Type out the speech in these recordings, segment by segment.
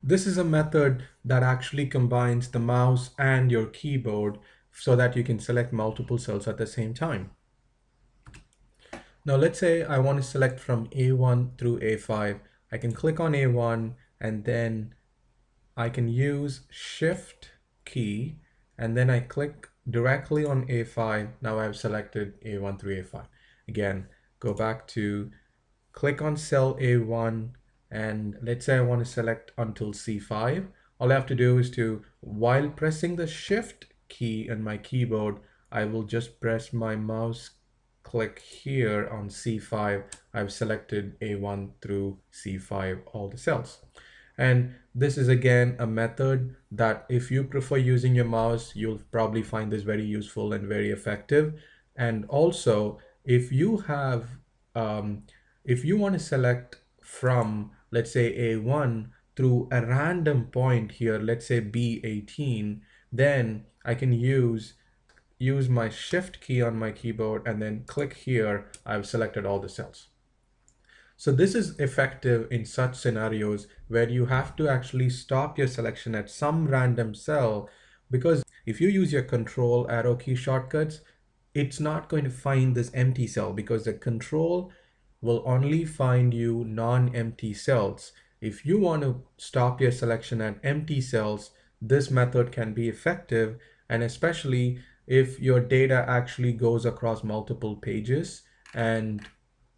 This is a method that actually combines the mouse and your keyboard so that you can select multiple cells at the same time. Now let's say I want to select from A1 through A5. I can click on A1 and then I can use Shift key and then I click directly on A5. Now I've selected A1 through A5. Again, go back to click on cell A1 and let's say I want to select until C5. All I have to do is to, while pressing the Shift key on my keyboard, I will just press my mouse click here on C5. I've selected A1 through C5, all the cells. And this is again a method that if you prefer using your mouse, you'll probably find this very useful and very effective. And also, if you have, if you want to select from, let's say A1 through a random point here, let's say B18, then I can use my shift key on my keyboard and then click here. I've selected all the cells. So this is effective in such scenarios where you have to actually stop your selection at some random cell, because if you use your control arrow key shortcuts, it's not going to find this empty cell because the control will only find you non-empty cells. If you want to stop your selection at empty cells, this method can be effective, and especially if your data actually goes across multiple pages. And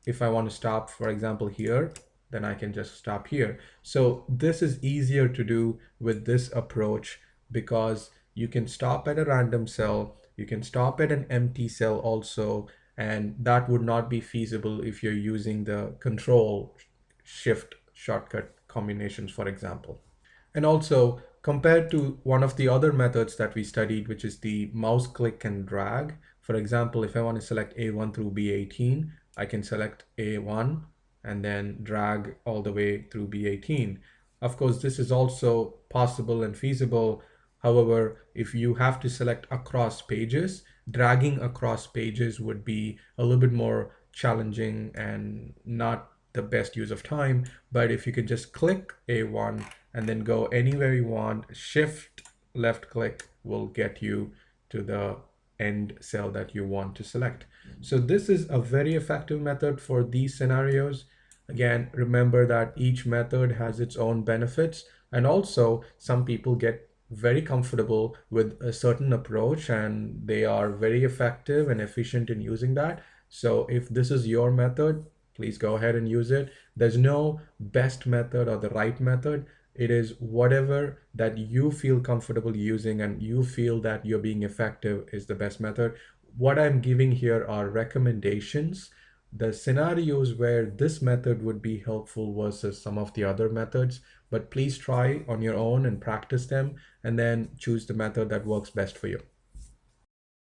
if I want to stop, for example, here, then I can just stop here. So this is easier to do with this approach because you can stop at a random cell, you can stop at an empty cell also, and that would not be feasible if you're using the control shift shortcut combinations, for example. And also, compared to one of the other methods that we studied, which is the mouse click and drag, for example, if I want to select A1 through B18, I can select A1 and then drag all the way through B18. Of course, this is also possible and feasible. However, if you have to select across pages, dragging across pages would be a little bit more challenging and not the best use of time. But if you could just click A1 and then go anywhere you want, shift left click will get you to the end cell that you want to select. So this is a very effective method for these scenarios. Again, remember that each method has its own benefits, and also some people get very comfortable with a certain approach and they are very effective and efficient in using that. So if this is your method, please go ahead and use it. There's no best method or the right method. It is whatever that you feel comfortable using and you feel that you're being effective is the best method. What I'm giving here are recommendations. The scenarios where this method would be helpful versus some of the other methods, but please try on your own and practice them and then choose the method that works best for you.